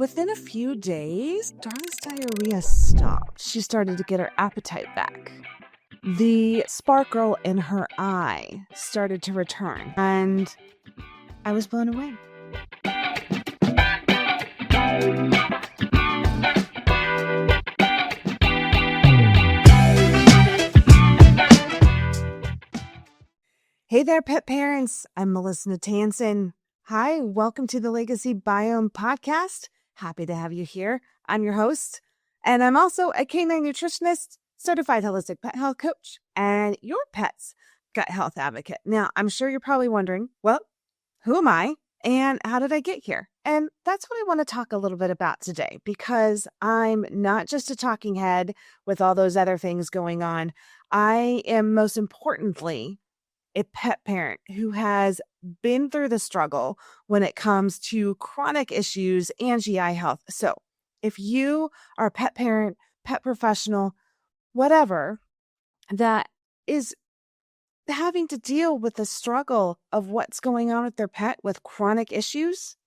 Within a few days, Darla's diarrhea stopped. She started to get her appetite back. The sparkle in her eye started to return, and I was blown away. Hey there, pet parents. I'm Melissa Natanson. Hi, welcome to the Legacy Biome Podcast. Happy to have you here. I'm your host, and I'm also a canine nutritionist, certified holistic pet health coach, and your pet's gut health advocate. Now, I'm sure you're probably wondering, well, who am I and how did I get here? And that's what I want to talk a little bit about today, because I'm not just a talking head with all those other things going on. I am most importantly a pet parent who has been through the struggle when it comes to chronic issues and GI health. So if you are a pet parent, pet professional, whatever, that is having to deal with the struggle of what's going on with their pet with chronic issues,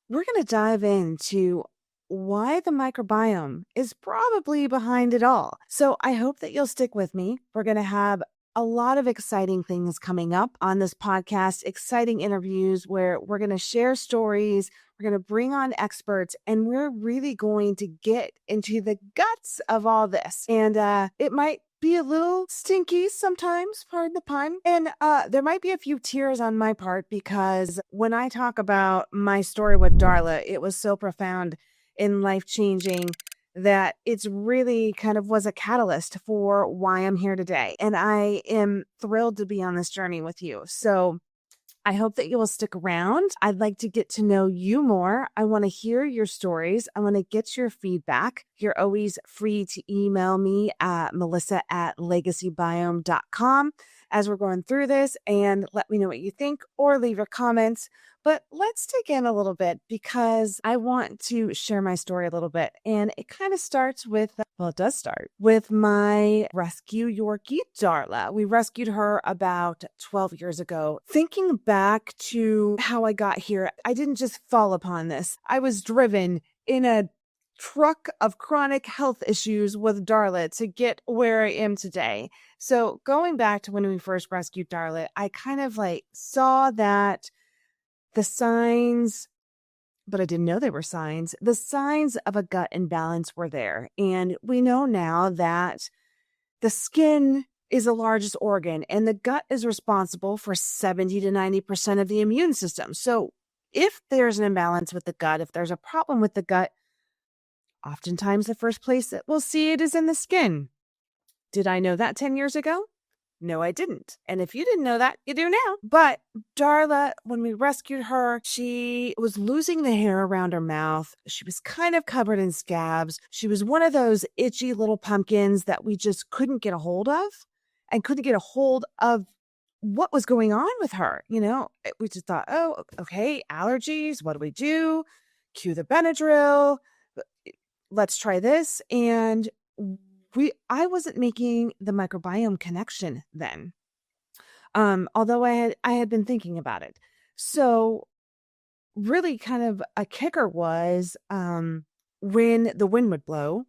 we're going to dive into why the microbiome is probably behind it all. So I hope that you'll stick with me. We're going to have a lot of exciting things coming up on this podcast, exciting interviews where we're going to share stories, we're going to bring on experts, and we're really going to get into the guts of all this. And it might be a little stinky sometimes, pardon the pun. And there might be a few tears on my part, because when I talk about my story with Darla, it was so profound and life-changing that it's really kind of was a catalyst for why I'm here today. And I am thrilled to be on this journey with you. So I hope that you will stick around. I'd like to get to know you more. I want to hear your stories. I want to get your feedback. You're always free to email me at melissa@legacybiome.com as we're going through this, and let me know what you think or leave your comments. But let's dig in a little bit, because I want to share my story a little bit. And it kind of starts with, it does start with my rescue Yorkie, Darla. We rescued her about 12 years ago. Thinking back to how I got here, I didn't just fall upon this. I was driven in a truck of chronic health issues with Darla to get where I am today. So going back to when we first rescued Darla, I kind of saw that the signs, but I didn't know they were signs. The signs of a gut imbalance were there. And we know now that the skin is the largest organ, and the gut is responsible for 70 to 90% of the immune system. So if there's an imbalance with the gut, if there's a problem with the gut, oftentimes the first place that we'll see it is in the skin. Did I know that 10 years ago? No, I didn't. And if you didn't know that, you do now. But Darla, when we rescued her, she was losing the hair around her mouth. She was kind of covered in scabs. She was one of those itchy little pumpkins that we just couldn't get a hold of, and couldn't get a hold of what was going on with her. We just thought, oh, okay, allergies. What do we do? Cue the Benadryl. Let's try this. And I wasn't making the microbiome connection then, although I had been thinking about it. So really kind of a kicker was when the wind would blow,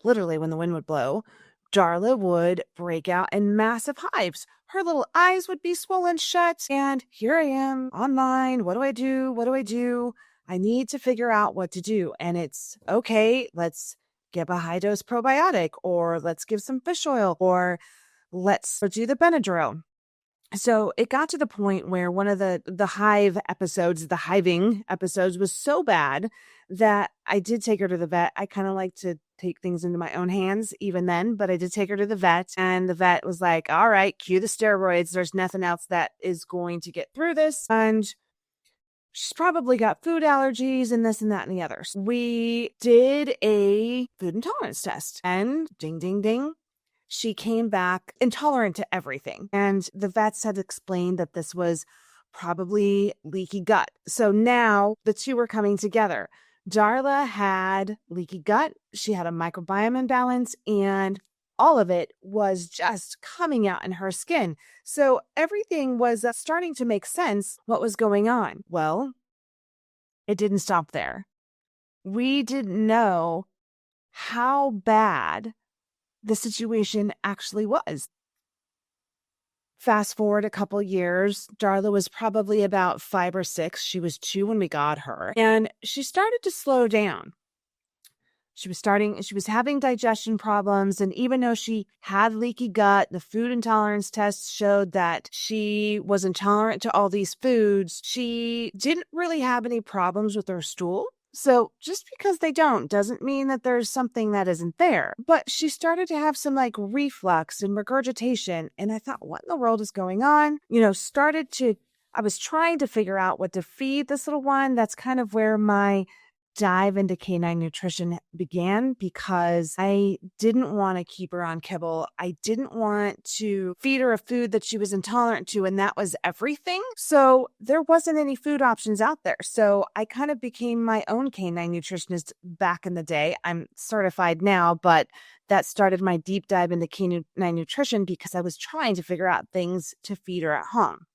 literally when the wind would blow, Darla would break out in massive hives. Her little eyes would be swollen shut, and here I am online. What do I do? What do I do? I need to figure out what to do. And it's okay, let's give a high dose probiotic, or let's give some fish oil, or let's do the Benadryl. So it got to the point where one of the hive episodes, the hiving episodes, was so bad that I did take her to the vet. I kind of like to take things into my own hands even then, but I did take her to the vet, and the vet was like, all right, cue the steroids. There's nothing else that is going to get through this. And she's probably got food allergies and this and that and the others. We did a food intolerance test, and ding, ding, ding, she came back intolerant to everything. And the vets had explained that this was probably leaky gut. So now the two were coming together. Darla had leaky gut. She had a microbiome imbalance, and all of it was just coming out in her skin. So everything was starting to make sense what was going on. Well, it didn't stop there. we didn't know how bad the situation actually was. Fast forward a couple years, Darla was probably about 5 or 6. She was 2 when we got her, and she started to slow down. She was having digestion problems. And even though she had leaky gut, the food intolerance tests showed that she was intolerant to all these foods. She didn't really have any problems with her stool. So just because they don't doesn't mean that there's something that isn't there. But she started to have some like reflux and regurgitation. And I thought, what in the world is going on? I was trying to figure out what to feed this little one. That's kind of where my dive into canine nutrition began, because I didn't want to keep her on kibble. I didn't want to feed her a food that she was intolerant to, and that was everything. So there wasn't any food options out there. So I kind of became my own canine nutritionist back in the day. I'm certified now, but that started my deep dive into canine nutrition because I was trying to figure out things to feed her at home.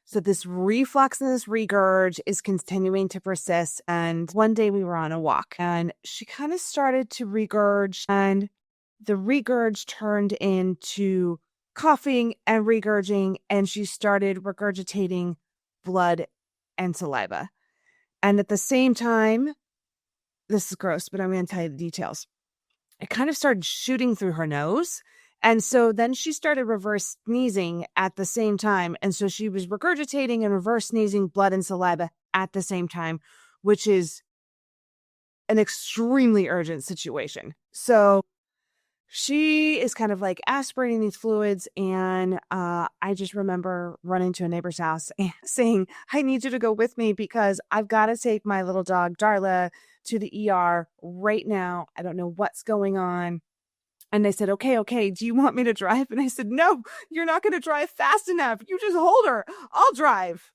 So this reflux and this regurg is continuing to persist. And one day we were on a walk and she kind of started to regurg, and the regurg turned into coughing and regurging, and she started regurgitating blood and saliva. And at the same time, this is gross, but I'm going to tell you the details. It kind of started shooting through her nose. And so then she started reverse sneezing at the same time. And so she was regurgitating and reverse sneezing blood and saliva at the same time, which is an extremely urgent situation. So she is kind of like aspirating these fluids. And I just remember running to a neighbor's house and saying, I need you to go with me because I've got to take my little dog, Darla, to the ER right now. I don't know what's going on. And they said, okay, do you want me to drive? And I said, no, you're not going to drive fast enough. You just hold her. I'll drive.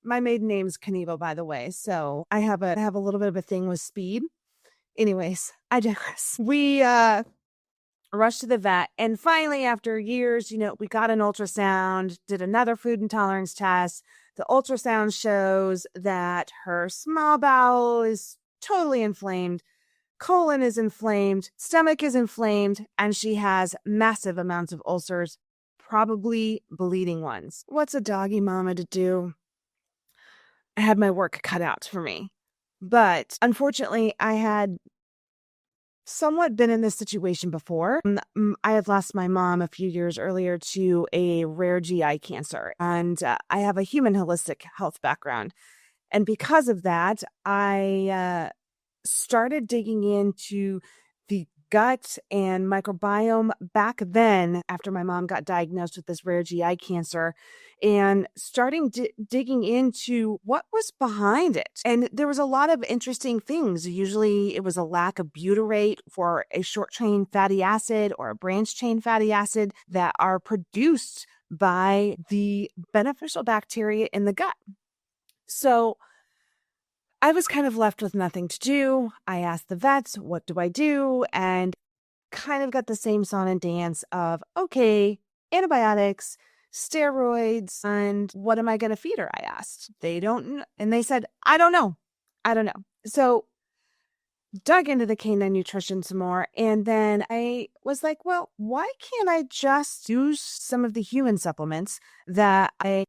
My maiden name's Knievel, by the way. So I have a little bit of a thing with speed. Anyways, I digress. We rushed to the vet. And finally, after years, we got an ultrasound, did another food intolerance test. The ultrasound shows that her small bowel is totally inflamed. Colon is inflamed, stomach is inflamed, and she has massive amounts of ulcers, probably bleeding ones. What's a doggy mama to do? I had my work cut out for me. But unfortunately, I had somewhat been in this situation before. I had lost my mom a few years earlier to a rare GI cancer, and I have a human holistic health background. And because of that, I started digging into the gut and microbiome back then after my mom got diagnosed with this rare GI cancer, and starting digging into what was behind it. And there was a lot of interesting things. Usually it was a lack of butyrate for a short chain fatty acid or a branch chain fatty acid that are produced by the beneficial bacteria in the gut. So I was kind of left with nothing to do. I asked the vets, what do I do? And kind of got the same song and dance of, okay, antibiotics, steroids, and what am I going to feed her? I asked. They don't, and they said, I don't know. So dug into the canine nutrition some more. And then I was like, well, why can't I just use some of the human supplements that I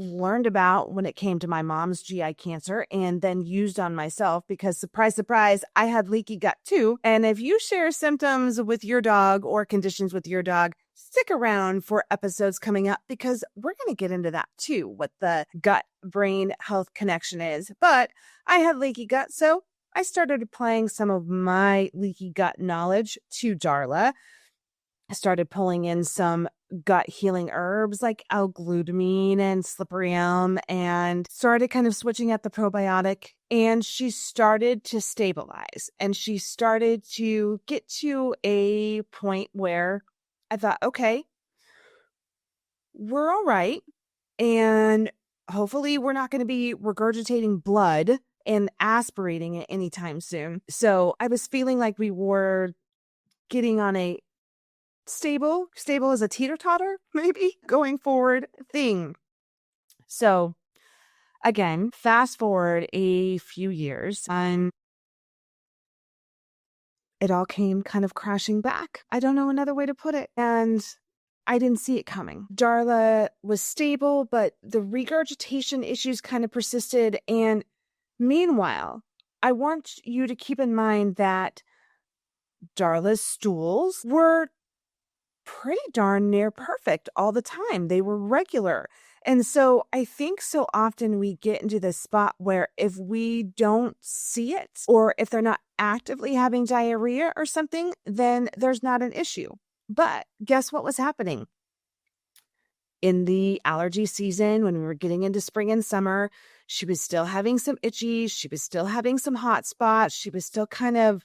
learned about when it came to my mom's GI cancer and then used on myself? Because surprise, surprise, I had leaky gut too. And if you share symptoms with your dog or conditions with your dog, stick around for episodes coming up because we're going to get into that too, what the gut brain health connection is. But I had leaky gut, so I started applying some of my leaky gut knowledge to Darla. I started pulling in some gut healing herbs like L-glutamine and slippery elm, and started kind of switching at the probiotic. And she started to stabilize, and she started to get to a point where I thought, okay, we're all right. And hopefully we're not going to be regurgitating blood and aspirating it anytime soon. So I was feeling like we were getting on a stable as a teeter-totter, maybe, going forward thing. So Again, fast forward a few years and it all came kind of crashing back. I don't know another way to put it. And I didn't see it coming. Darla was stable, but the regurgitation issues kind of persisted. And meanwhile, I want you to keep in mind that Darla's stools were pretty darn near perfect all the time. They were regular. And so I think so often we get into this spot where if we don't see it or if they're not actively having diarrhea or something, then there's not an issue. But guess what was happening? In the allergy season, when we were getting into spring and summer, she was still having some itchies. She was still having some hot spots. She was still kind of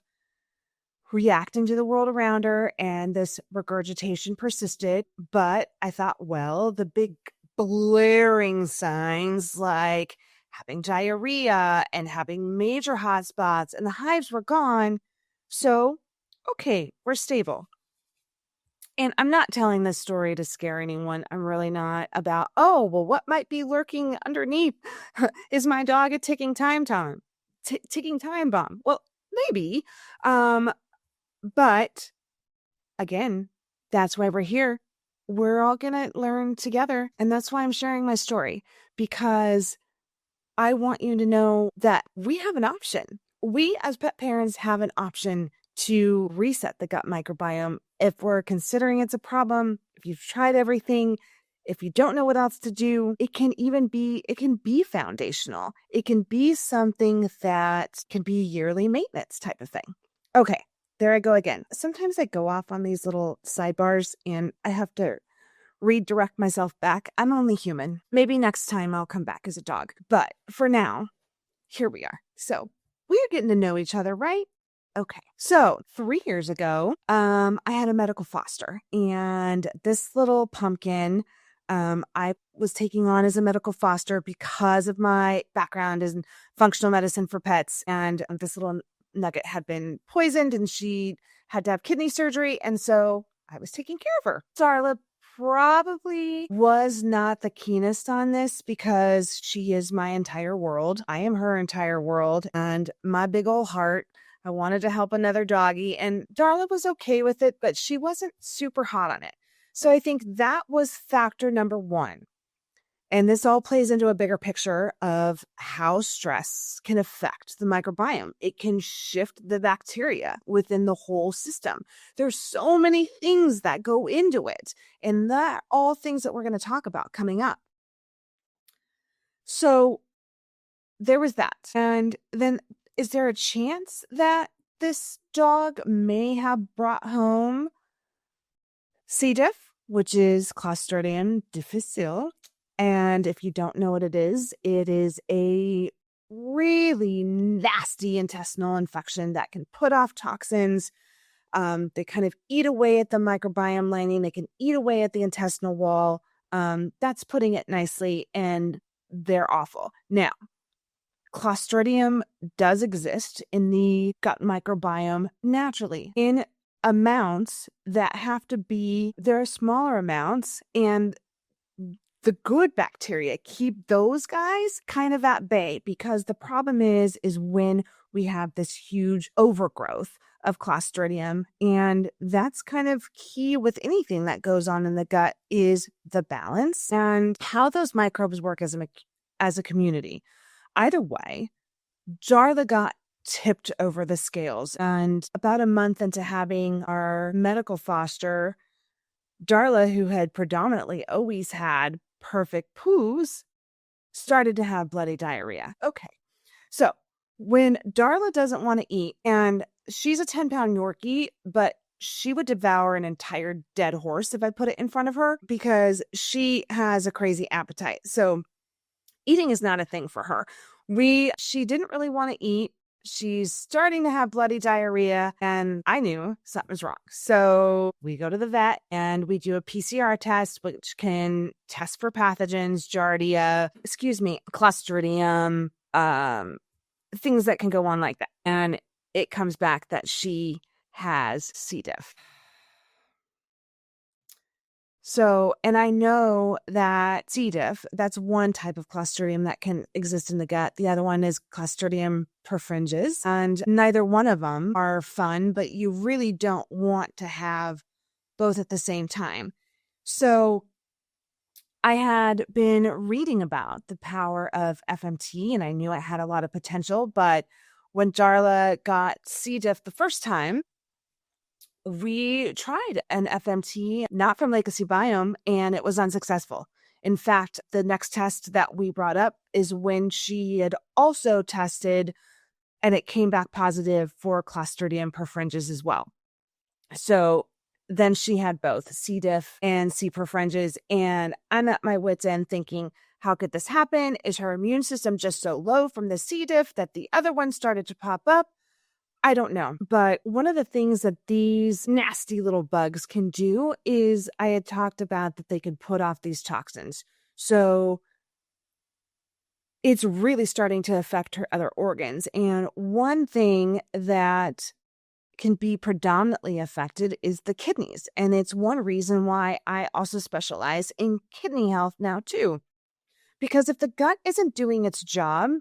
reacting to the world around her, and this regurgitation persisted. But I thought, well, the big blaring signs like having diarrhea and having major hot spots and the hives were gone. So, okay, we're stable. And I'm not telling this story to scare anyone. I'm really not about, oh, well, what might be lurking underneath? Is my dog a ticking time bomb? Well, maybe. But again, that's why we're here. We're all going to learn together. And that's why I'm sharing my story, because I want you to know that we have an option. We as pet parents have an option to reset the gut microbiome if we're considering it's a problem, if you've tried everything, if you don't know what else to do. It can be foundational. It can be something that can be yearly maintenance type of thing. Okay. There I go again. Sometimes I go off on these little sidebars and I have to redirect myself back. I'm only human. Maybe next time I'll come back as a dog. But for now, here we are. So we're getting to know each other, right? Okay. So 3 years ago, I had a medical foster, and this little pumpkin, I was taking on as a medical foster because of my background in functional medicine for pets. And this little nugget had been poisoned and she had to have kidney surgery. And so I was taking care of her. Darla probably was not the keenest on this because she is my entire world. I am her entire world and my big old heart. I wanted to help another doggy, and Darla was okay with it, but she wasn't super hot on it. So I think that was factor number one. And this all plays into a bigger picture of how stress can affect the microbiome. It can shift the bacteria within the whole system. There's so many things that go into it, and that are all things that we're going to talk about coming up. So there was that. And then is there a chance that this dog may have brought home C. diff, which is Clostridium difficile? And if you don't know what it is a really nasty intestinal infection that can put off toxins. They kind of eat away at the microbiome lining. They can eat away at the intestinal wall. That's putting it nicely, and they're awful. Now, Clostridium does exist in the gut microbiome naturally in amounts that have to be, there are smaller amounts, and the good bacteria keep those guys kind of at bay, because the problem is when we have this huge overgrowth of Clostridium, and that's kind of key with anything that goes on in the gut, is the balance and how those microbes work as a community. Either way, Darla got tipped over the scales, and about a month into having our medical foster, Darla, who had predominantly always had perfect poos, started to have bloody diarrhea. Okay. So when Darla doesn't want to eat, and she's a 10-pound Yorkie, but she would devour an entire dead horse if I put it in front of her, because she has a crazy appetite. So eating is not a thing for her. She didn't really want to eat. She's starting to have bloody diarrhea, and I knew something was wrong. So we go to the vet and we do a PCR test, which can test for pathogens, Giardia, Clostridium, things that can go on like that. And it comes back that she has C. diff. So, and I know that C. diff, that's one type of Clostridium that can exist in the gut. The other one is Clostridium perfringens, and neither one of them are fun, but you really don't want to have both at the same time. So I had been reading about the power of FMT, and I knew I had a lot of potential, but when Darla got C. diff the first time, we tried an FMT, not from Legacy Biome, and it was unsuccessful. In fact, the next test that we brought up is when she had also tested and it came back positive for Clostridium perfringens as well. So then she had both C. diff and C. perfringens, and I'm at my wit's end thinking, how could this happen? Is her immune system just so low from the C. diff that the other one started to pop up? I don't know. But one of the things that these nasty little bugs can do is I had talked about that they could put off these toxins. So it's really starting to affect her other organs. And one thing that can be predominantly affected is the kidneys. And it's one reason why I also specialize in kidney health now too. Because if the gut isn't doing its job,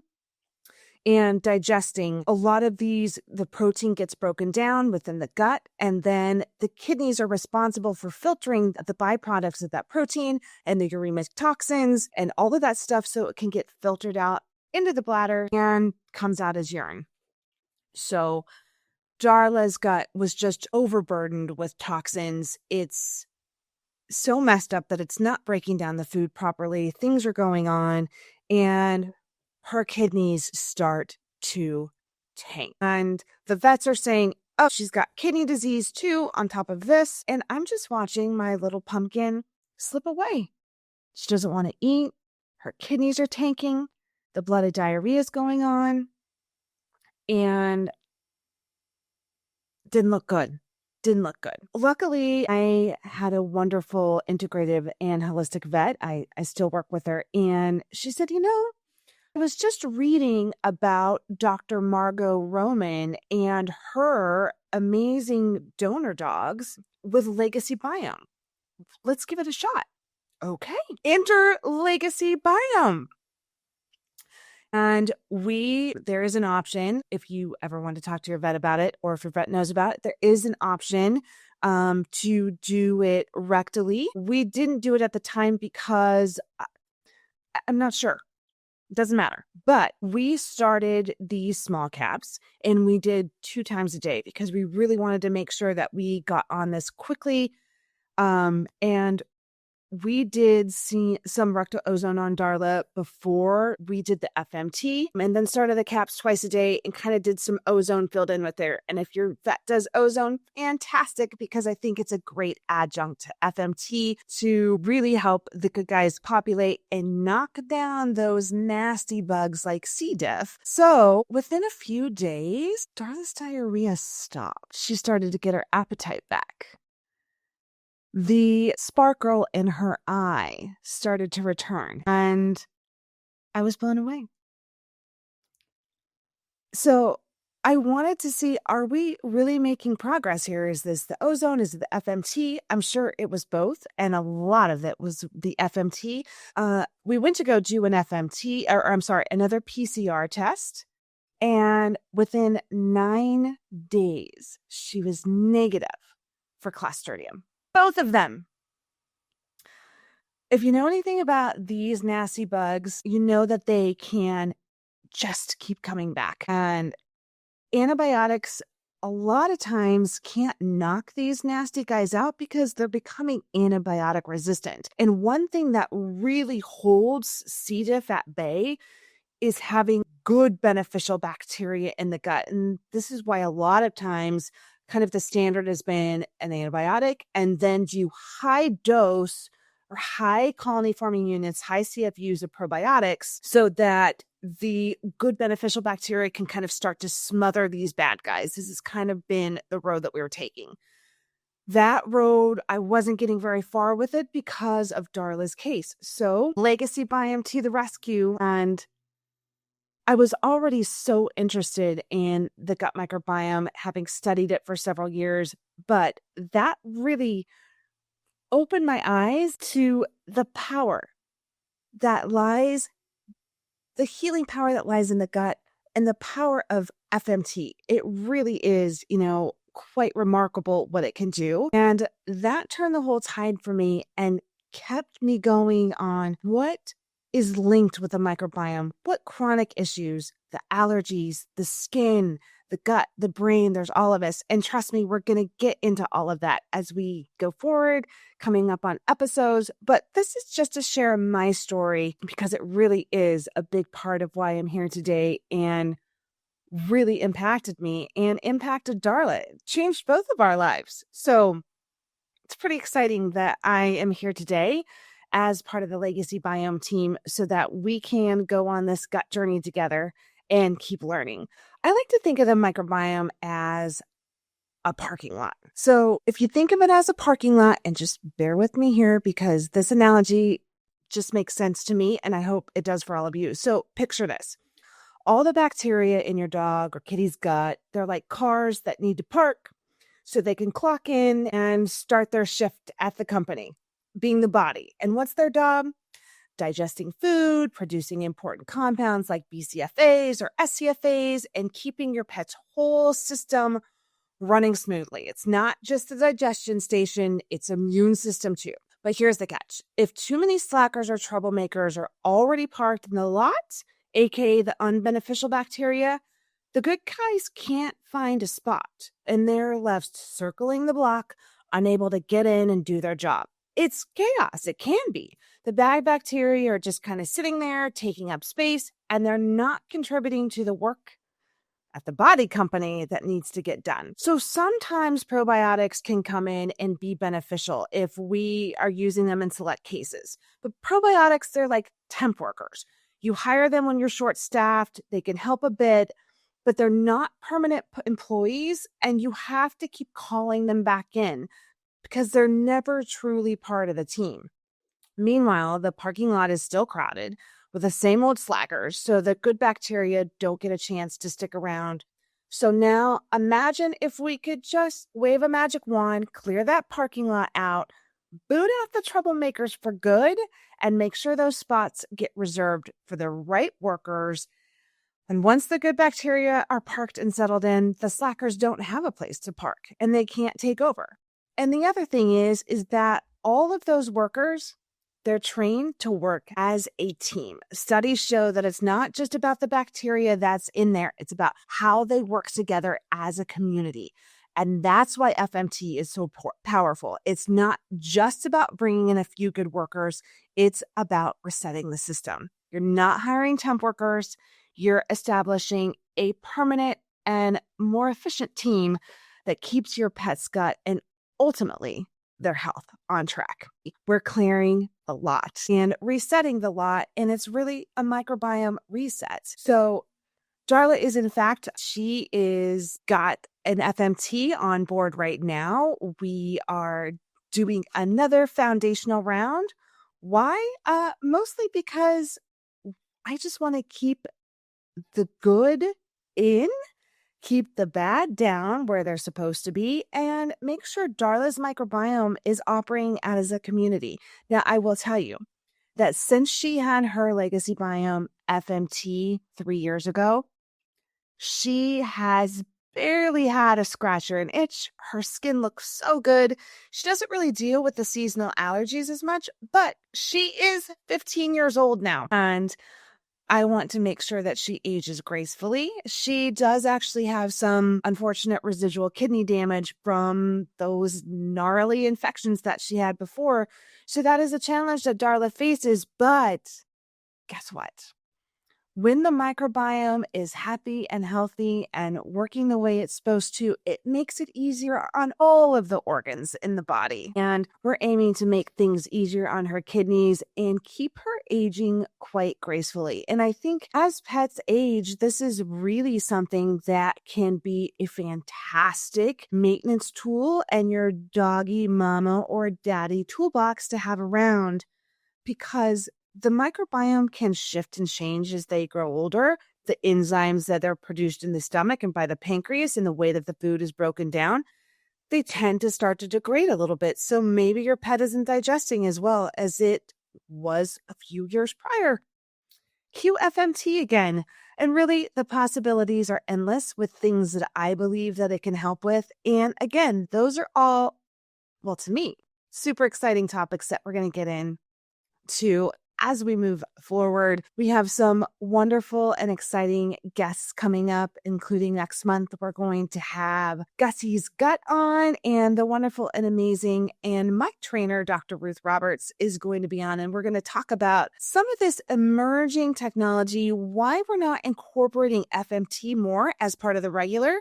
and digesting, a lot of the protein gets broken down within the gut, and then the kidneys are responsible for filtering the byproducts of that protein and the uremic toxins and all of that stuff so it can get filtered out into the bladder and comes out as urine. So Darla's gut was just overburdened with toxins. It's so messed up that it's not breaking down the food properly. Things are going on, and her kidneys start to tank. And the vets are saying, oh, she's got kidney disease too on top of this. And I'm just watching my little pumpkin slip away. She doesn't want to eat. Her kidneys are tanking. The blood diarrhea is going on. And didn't look good. Luckily, I had a wonderful integrative and holistic vet. I still work with her. And she said, I was just reading about Dr. Margot Roman and her amazing donor dogs with Legacy Biome. Let's give it a shot. Okay. Enter Legacy Biome. And there is an option if you ever want to talk to your vet about it, or if your vet knows about it, there is an option to do it rectally. We didn't do it at the time because I'm not sure. Doesn't matter. But we started these small caps and we did 2 times a day because we really wanted to make sure that we got on this quickly. And we did see some rectal ozone on Darla before we did the FMT, and then started the caps twice a day and kind of did some ozone filled in with there. And if your vet does ozone, fantastic, because I think it's a great adjunct to FMT to really help the good guys populate and knock down those nasty bugs like C. diff. So within a few days, Darla's diarrhea stopped. She started to get her appetite back. The sparkle in her eye started to return, and I was blown away. So I wanted to see, are we really making progress here? Is this the ozone? Is it the FMT? I'm sure it was both, and a lot of it was the FMT. We went to go do an FMT, another PCR test, and within 9 days, she was negative for Clostridium. Both of them. If you know anything about these nasty bugs, you know that they can just keep coming back. And antibiotics a lot of times can't knock these nasty guys out because they're becoming antibiotic resistant. And one thing that really holds C. diff at bay is having good beneficial bacteria in the gut. And this is why a lot of times kind of the standard has been an antibiotic and then do high dose or high colony forming units, high CFUs of probiotics so that the good beneficial bacteria can kind of start to smother these bad guys. This has kind of been the road that we were taking. That road, I wasn't getting very far with it because of Darla's case. So Legacy Biome to the rescue. And I was already so interested in the gut microbiome, having studied it for several years, but that really opened my eyes to the power that lies, the healing power that lies in the gut and the power of FMT. It really is, quite remarkable what it can do. And that turned the whole tide for me and kept me going on what is linked with the microbiome, what chronic issues, the allergies, the skin, the gut, the brain, there's all of us. And trust me, we're going to get into all of that as we go forward, coming up on episodes. But this is just to share my story because it really is a big part of why I'm here today and really impacted me and impacted Darla. It changed both of our lives. So it's pretty exciting that I am here today as part of the Legacy Biome team so that we can go on this gut journey together and keep learning. I like to think of the microbiome as a parking lot. So if you think of it as a parking lot, and just bear with me here because this analogy just makes sense to me and I hope it does for all of you. So picture this. All the bacteria in your dog or kitty's gut, they're like cars that need to park so they can clock in and start their shift at the company, being the body. And what's their job? Digesting food, producing important compounds like BCFAs or SCFAs, and keeping your pet's whole system running smoothly. It's not just the digestion station, it's immune system too. But here's the catch. If too many slackers or troublemakers are already parked in the lot, aka the unbeneficial bacteria, the good guys can't find a spot and they're left circling the block, unable to get in and do their job. It's chaos. It can be. The bad bacteria are just kind of sitting there, taking up space, and they're not contributing to the work at the body company that needs to get done. So sometimes probiotics can come in and be beneficial if we are using them in select cases. But probiotics, they're like temp workers. You hire them when you're short-staffed, they can help a bit, but they're not permanent employees, and you have to keep calling them back in because they're never truly part of the team. Meanwhile, the parking lot is still crowded with the same old slackers, so the good bacteria don't get a chance to stick around. So now imagine if we could just wave a magic wand, clear that parking lot out, boot out the troublemakers for good, and make sure those spots get reserved for the right workers. And once the good bacteria are parked and settled in, the slackers don't have a place to park and they can't take over. And the other thing is that all of those workers, they're trained to work as a team. Studies show that it's not just about the bacteria that's in there. It's about how they work together as a community. And that's why FMT is so powerful. It's not just about bringing in a few good workers. It's about resetting the system. You're not hiring temp workers. You're establishing a permanent and more efficient team that keeps your pet's gut and ultimately their health on track. We're clearing the lot and resetting the lot, and it's really a microbiome reset. So Darla is, in fact, she is got an FMT on board right now. We are doing another foundational round. Why? Mostly because I just want to keep the good in, keep the bad down where they're supposed to be, and make sure Darla's microbiome is operating as a community. Now, I will tell you that since she had her Legacy Biome FMT 3 years ago, she has barely had a scratch or an itch. Her skin looks so good. She doesn't really deal with the seasonal allergies as much, but she is 15 years old now, and I want to make sure that she ages gracefully. She does actually have some unfortunate residual kidney damage from those gnarly infections that she had before. So that is a challenge that Darla faces. But guess what? When the microbiome is happy and healthy and working the way it's supposed to, it makes it easier on all of the organs in the body. And we're aiming to make things easier on her kidneys and keep her aging quite gracefully. And I think as pets age, this is really something that can be a fantastic maintenance tool and your doggy mama or daddy toolbox to have around, because the microbiome can shift and change as they grow older. The enzymes that are produced in the stomach and by the pancreas and the way that the food is broken down, they tend to start to degrade a little bit. So maybe your pet isn't digesting as well as it was a few years prior. QFMT again. And really, the possibilities are endless with things that I believe that it can help with. And again, those are all, well, to me, super exciting topics that we're going to get into as we move forward. We have some wonderful and exciting guests coming up, including next month. We're going to have Gussie's Gut on, and the wonderful and amazing and my trainer, Dr. Ruth Roberts, is going to be on. And we're going to talk about some of this emerging technology, why we're not incorporating FMT more as part of the regular.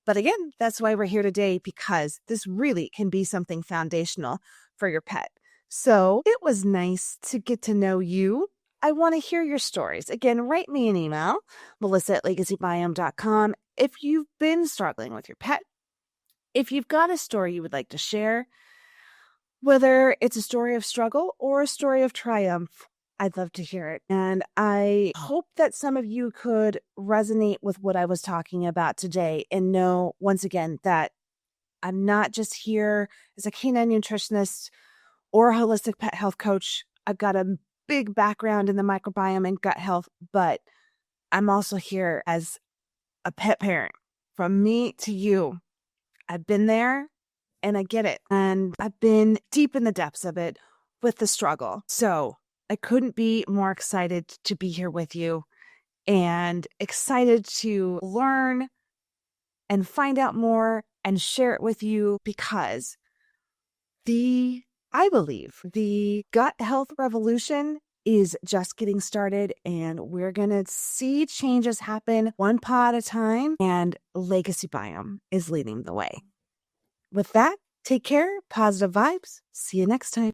But again, that's why we're here today, because this really can be something foundational for your pet. So it was nice to get to know you. I want to hear your stories. Again, write me an email, melissa@legacybiome.com, if you've been struggling with your pet. If you've got a story you would like to share, whether it's a story of struggle or a story of triumph, I'd love to hear it. And I hope that some of you could resonate with what I was talking about today and know, once again, that I'm not just here as a canine nutritionist or a holistic pet health coach. I've got a big background in the microbiome and gut health, but I'm also here as a pet parent. From me to you, I've been there and I get it. And I've been deep in the depths of it with the struggle. So I couldn't be more excited to be here with you and excited to learn and find out more and share it with you, because I believe the gut health revolution is just getting started, and we're going to see changes happen one paw at a time, and Legacy Biome is leading the way. With that, take care, positive vibes. See you next time.